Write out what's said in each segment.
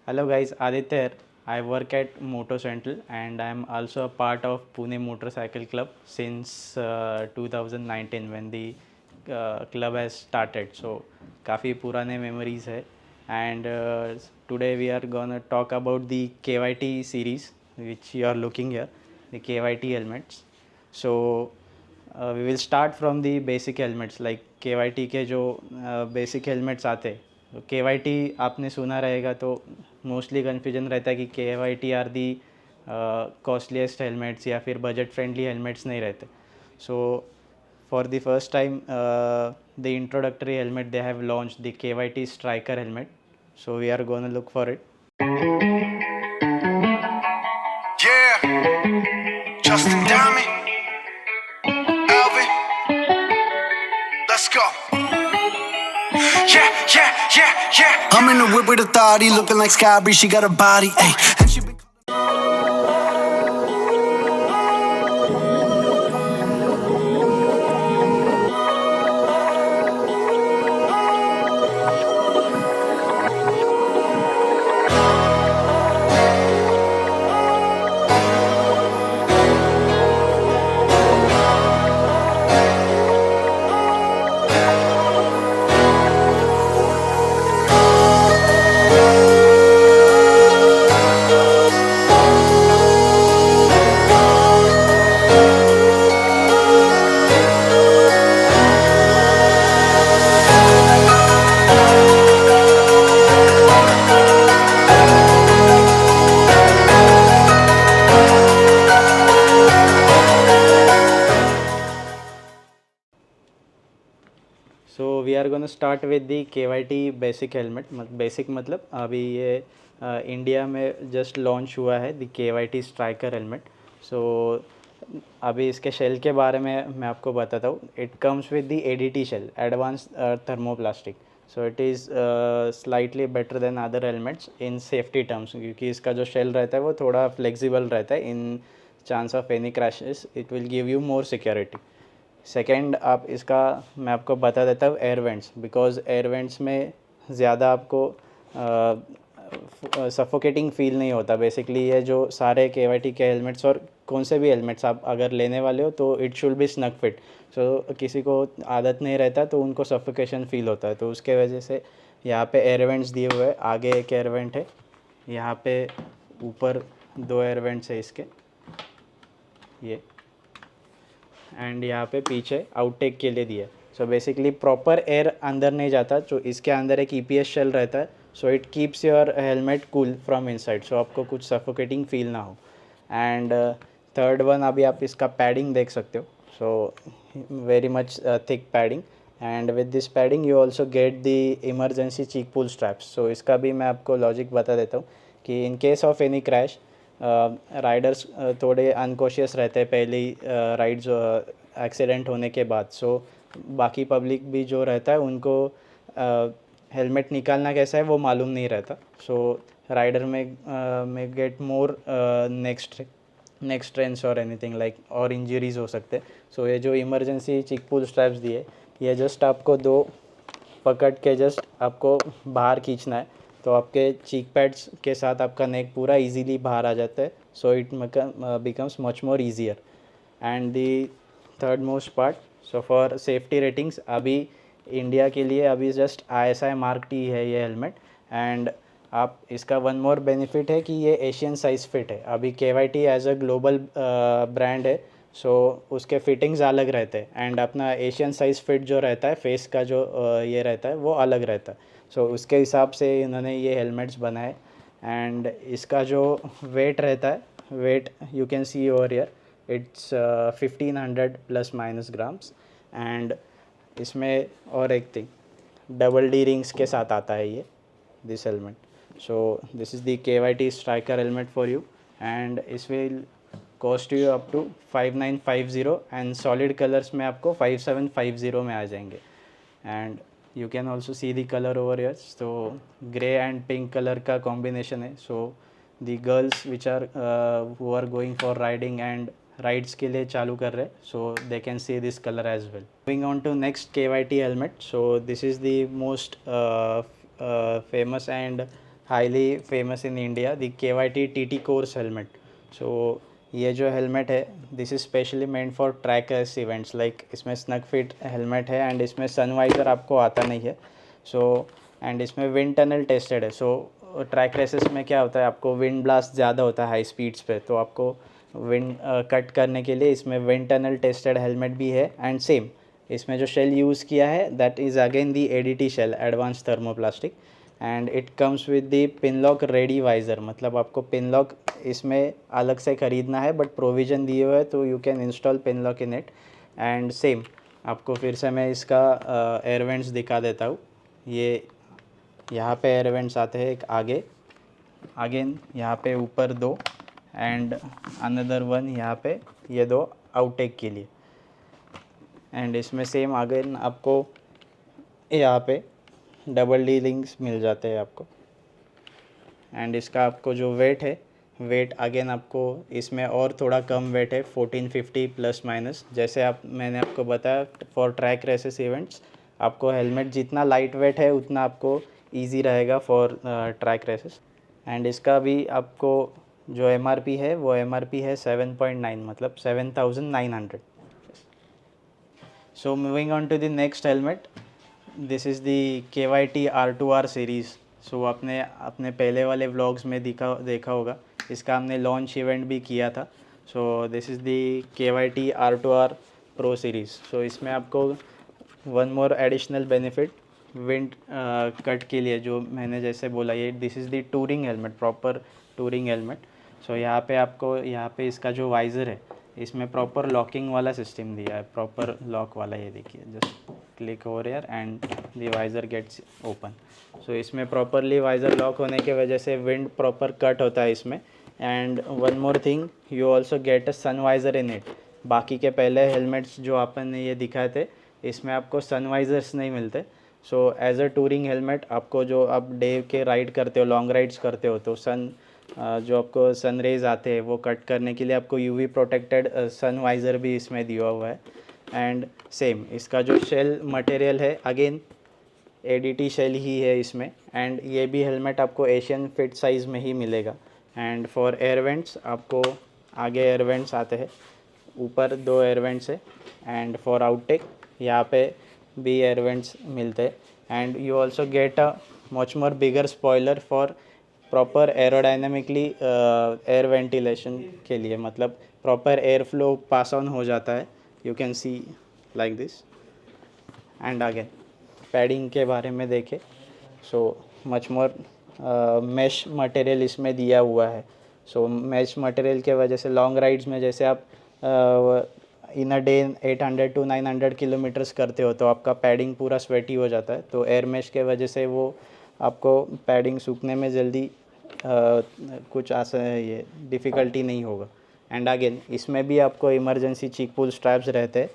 Hello guys, Aditya here. I work at Moto Central and I am also a part of Pune Motorcycle Club since 2019 when the club has started. So काफ़ी पुराने memories है and today we are gonna talk about the KYT series which you are looking here, the KYT helmets. So we will start from the basic helmets like KYT के जो basic helmets आते हैं. के Y T आपने सुना रहेगा तो mostly confusion रहता है कि K Y T are the costliest helmets या फिर बजट फ्रेंडली हेलमेट्स नहीं रहते. So for the first time the introductory helmet they have launch the K Y T striker helmet. So we are gonna look for it. Justin Diamond, Alvin, let's go. Yeah. I'm in the whip with authority, looking like Sky Bree, she got a body, ayy. And she been so we are gonna start with the K Y T basic helmet. Basic मतलब अभी ये India में just launch हुआ है दी K Y T striker helmet. सो अभी इसके shell के बारे में मैं आपको बताता हूँ. It comes with the A D T shell, advance thermoplastic. So it is slightly better than other helmets in safety terms क्योंकि इसका जो शेल रहता है वो थोड़ा फ्लेक्सिबल रहता है. In chance of any crashes it will give you more security. Second आप इसका मैं आपको बता देता हूँ air vents, because air vents में ज़्यादा आपको सफोकेटिंग फील नहीं होता. बेसिकली ये जो सारे के वाई टी के हेलमेट्स और कौन से भी हेलमेट्स आप अगर लेने वाले हो तो it should be snug fit. So किसी को आदत नहीं रहता तो उनको सफोकेशन फील होता है, तो उसके वजह से यहाँ पे एयर वेंट्स दिए हुए हैं. आगे एक एयर वेंट है, यहाँ पे ऊपर 2 एयर वेंट्स है इसके, ये एंड यहाँ पे पीछे आउटटेक के लिए दिया. सो बेसिकली प्रॉपर एयर अंदर नहीं जाता. तो इसके अंदर एक ईपीएस शेल रहता है. So it keeps your helmet cool from inside, so आपको कुछ सफोकेटिंग फील ना हो. एंड थर्ड वन अभी आप इसका पैडिंग देख सकते हो. So very much thick padding and with this padding you also get the emergency cheek pull straps. So इसका भी मैं आपको लॉजिक बता देता हूँ कि in case of any crash riders थोड़े अनकॉशियस रहते हैं पहले ही राइड्स एक्सीडेंट होने के बाद. सो बाकी पब्लिक भी जो रहता है उनको हेलमेट निकालना कैसा है वो मालूम नहीं रहता. सो राइडर में गेट मोर नेक्स्ट ट्रेंस और एनीथिंग लाइक और इंजरीज हो सकते हैं. सो ये जो इमरजेंसी चिक पुल स्ट्रैप्स दिए, ये जस्ट आपको 2 पकड़ के जस्ट आपको बाहर खींचना है तो आपके चीक पैड्स के साथ आपका नेक पूरा इजीली बाहर आ जाता है. So it becomes much more easier. And the third most part, so for safety ratings अभी इंडिया के लिए अभी जस्ट ISI मार्क टी है ये हेलमेट. एंड आप इसका वन मोर बेनिफिट है कि ये एशियन साइज़ फिट है. अभी K Y T as a global brand है, सो उसके फिटिंग्स अलग रहते हैं एंड अपना एशियन साइज़ फिट जो रहता है फेस का जो ये रहता है वो अलग रहता है. सो उसके हिसाब से इन्होंने ये हेलमेट्स बनाए. एंड इसका जो वेट रहता है, weight you can see over here, it's 1500 plus minus grams. And इसमें और एक थिंग, डबल डी रिंग्स के साथ आता है ये this helmet. So this is the KYT striker helmet for you and this will cost you up to 5950 and solid colours में आपको 5750 में आ जाएंगे. And you can also see the color over here. So gray and pink color का combination है. So the girls which are who are going for riding and rides के लिए चालू कर रहे, so they can see this color as well. Moving on to next KYT helmet. So this is the most famous and highly famous in India, the KYT TT Course helmet. So ये जो helmet है this is specially meant for track race events, like इसमें snug fit helmet है and इसमें sun visor आपको आता नहीं है. सो एंड इसमें विंड टनल टेस्टेड है. सो ट्रैक रेसेस में क्या होता है, आपको विंड ब्लास्ट ज़्यादा होता है हाई स्पीड्स पे, तो आपको विंड कट करने के लिए इसमें विंड टनल टेस्टेड हेलमेट भी है. एंड सेम इसमें जो शेल यूज़ किया है that is again the ADT shell, advance thermoplastic. And it comes with the pin lock ready visor, मतलब आपको पिन लॉक इसमें अलग से ख़रीदना है बट प्रोविज़न दिए हुए है तो you can install pin lock in it. And same आपको फिर से मैं इसका एयर वेंट्स दिखा देता हूँ. ये यहाँ पे एयर वेंट्स आते हैं, एक आगे अगेन यहाँ पे ऊपर दो एंड अनदर वन यहाँ पे, ये दो आउटेक के लिए. एंड इसमें सेम अगेन आपको यहाँ पे डबल डी लिंक्स मिल जाते हैं आपको. एंड इसका आपको जो वेट है, वेट अगेन आपको इसमें और थोड़ा कम वेट है, 1450 प्लस माइनस. जैसे आप मैंने आपको बताया फॉर ट्रैक रेसेस इवेंट्स आपको हेलमेट जितना लाइट वेट है उतना आपको इजी रहेगा फॉर ट्रैक रेसेस. एंड इसका भी आपको जो MRP है वो MRP है 7.9, मतलब 7900. So moving on to the next helmet, this is the KYT R2R series. So आपने अपने पहले वाले व्लॉग्स में देखा होगा, इसका हमने लॉन्च इवेंट भी किया था. So this is the KYT R2R Pro series. So इसमें आपको one more additional benefit wind cut के लिए, जो मैंने जैसे बोला, ये this is the touring helmet, proper touring helmet. So यहाँ पे आपको यहाँ पे इसका जो वाइज़र है इसमें प्रॉपर लॉकिंग वाला सिस्टम दिया है, प्रॉपर लॉक वाला. ये देखिए, just click over here and the visor gets open. So इसमें प्रॉपरली वाइज़र लॉक होने की वजह से विंड प्रॉपर कट होता है इसमें. And one more thing, you also get a sun visor in it. बाकी के पहले हेलमेट्स जो अपन ने ये दिखाए थे इसमें आपको सन वाइज़र्स नहीं मिलते. So as a touring helmet आपको जो आप डे के राइड करते हो, लॉन्ग राइड्स करते हो, तो जो आपको सन रेज आते हैं वो कट करने के लिए आपको UV प्रोटेक्टेड सन वाइज़र भी इसमें दिया हुआ है. एंड सेम इसका जो शेल मटेरियल है अगेन ADT शेल ही है इसमें. एंड ये भी हेलमेट आपको एशियन फिट साइज़ में ही मिलेगा. एंड फॉर एयर वेंट्स आपको आगे एयर वेंट्स आते हैं, ऊपर 2 एयर वेंट्स है. एंड फॉर आउटेक यहाँ पे भी एयर वेंट्स मिलते हैं. And you also get a much more bigger spoiler for proper aerodynamically air ventilation के लिए, मतलब proper air flow pass on हो जाता है. You can see like this. And again padding के बारे में देखें, so much more mesh material इसमें दिया हुआ है. सो मैश मटेरियल के वजह से लॉन्ग राइड्स में जैसे आप इन अ डे 800 to 900 किलोमीटर्स करते हो तो आपका पैडिंग पूरा स्वेटी हो जाता है. तो एयर मैश के वजह से वो आपको पैडिंग सूखने में जल्दी कुछ ये डिफ़िकल्टी नहीं होगा. एंड अगेन इसमें भी आपको इमरजेंसी चीक पुल स्ट्रैप्स रहते हैं.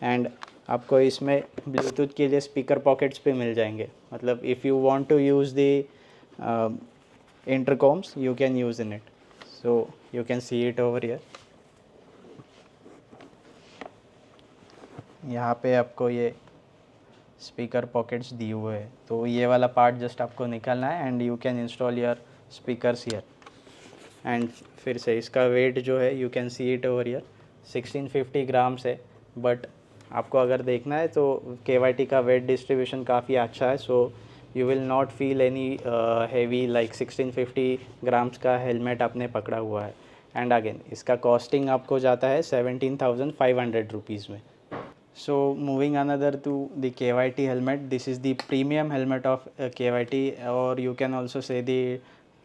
एंड आपको इसमें ब्लूटूथ के लिए स्पीकर पॉकेट्स पे मिल जाएंगे, मतलब if you want to use the intercoms you can use in it. So you can see it over here. यहाँ पे आपको ये स्पीकर पॉकेट्स दिए हुए हैं, तो ये वाला पार्ट जस्ट आपको निकालना है and you can install your speakers here. And फिर से इसका वेट जो है you can see it over here, 1650 grams है. बट आपको अगर देखना है तो KYT का वेट डिस्ट्रीब्यूशन काफ़ी अच्छा है. So you will not feel any heavy like 1650 grams का हेलमेट आपने पकड़ा हुआ है. एंड अगेन इसका कॉस्टिंग आपको जाता है 17,500 रुपीज़ में. So moving another to the KYT helmet, this is the premium helmet of KYT, or you can also say the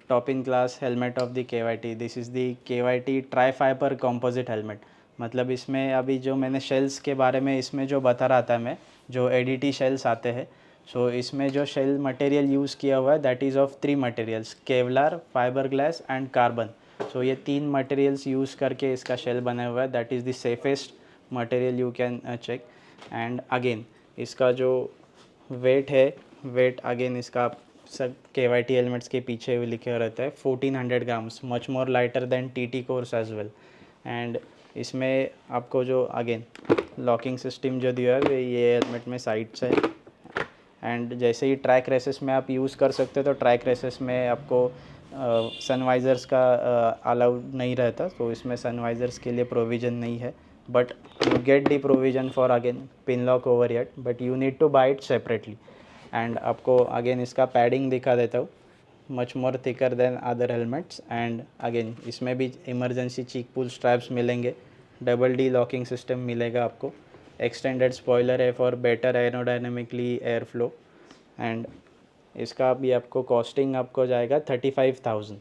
top in class helmet of the KYT. This is the KYT Tri-Fiber Composite helmet. मतलब इसमें अभी जो मैंने shells के बारे में इसमें जो बता रहा था मैं, जो ADT शेल्स आते हैं, सो इसमें जो शेल मटेरियल यूज़ किया हुआ है that is of 3 materials, Kevlar, fibre glass and carbon. So ये 3 मटेरियल्स यूज़ करके इसका शेल बना हुआ है. That is the safest material you can check. And again इसका जो वेट है, वेट अगेन इसका सब KYT हेलमेट्स के पीछे भी लिखे रहता है 1400 grams, much more lighter than TT course as well. And इसमें आपको जो अगेन लॉकिंग सिस्टम जो दिया है ये हेलमेट में साइड से है. एंड जैसे ही ट्रैक रेसेस में आप यूज़ कर सकते हो, तो ट्रैक रेसेस में आपको सनवाइज़र्स का अलाउड नहीं रहता, तो इसमें सनवाइज़र्स के लिए प्रोविज़न नहीं है, but you get the provision for again pin lock over head, but you need to buy it separately. And आपको अगेन इसका पैडिंग दिखा देता हूँ, much more thicker than other helmets. And again इसमें भी इमरजेंसी चीक पुल स्ट्रैप्स मिलेंगे, double D locking system मिलेगा आपको, एक्सटेंडेड स्पॉइलर है for better aerodynamically air flow. And इसका भी आपको कॉस्टिंग आपको जाएगा 35,000।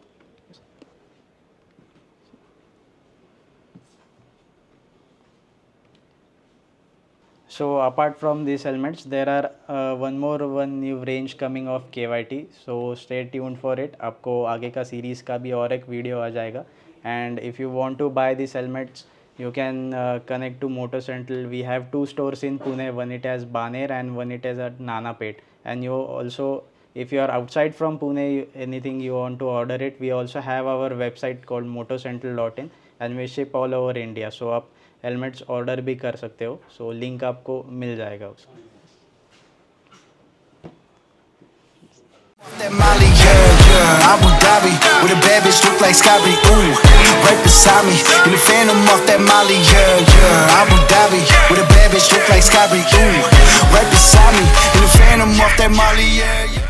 So apart from these helmets, there are one new range coming of KYT, so stay tuned for it। आपको आगे का सीरीज़ का भी और एक वीडियो आ जाएगा। And if you want to buy these helmets, you can connect to Moto Central. We have 2 stores in Pune, one it has Baner and one it has at Nanapet. And you also, if you are outside from Pune, anything you want to order it, we also have our website called motocentral.in and we ship all over India, so आप helmets order भी कर सकते हो, so link आपको मिल जाएगा उसका। That Molly, yeah, yeah. Abu Dhabi, with a bad bitch look like Scotty, ooh, right beside me, in the Phantom off that Molly, yeah, yeah. Abu Dhabi, with a bad bitch look like Scotty, ooh, right beside me, in the Phantom off that Molly, yeah, yeah.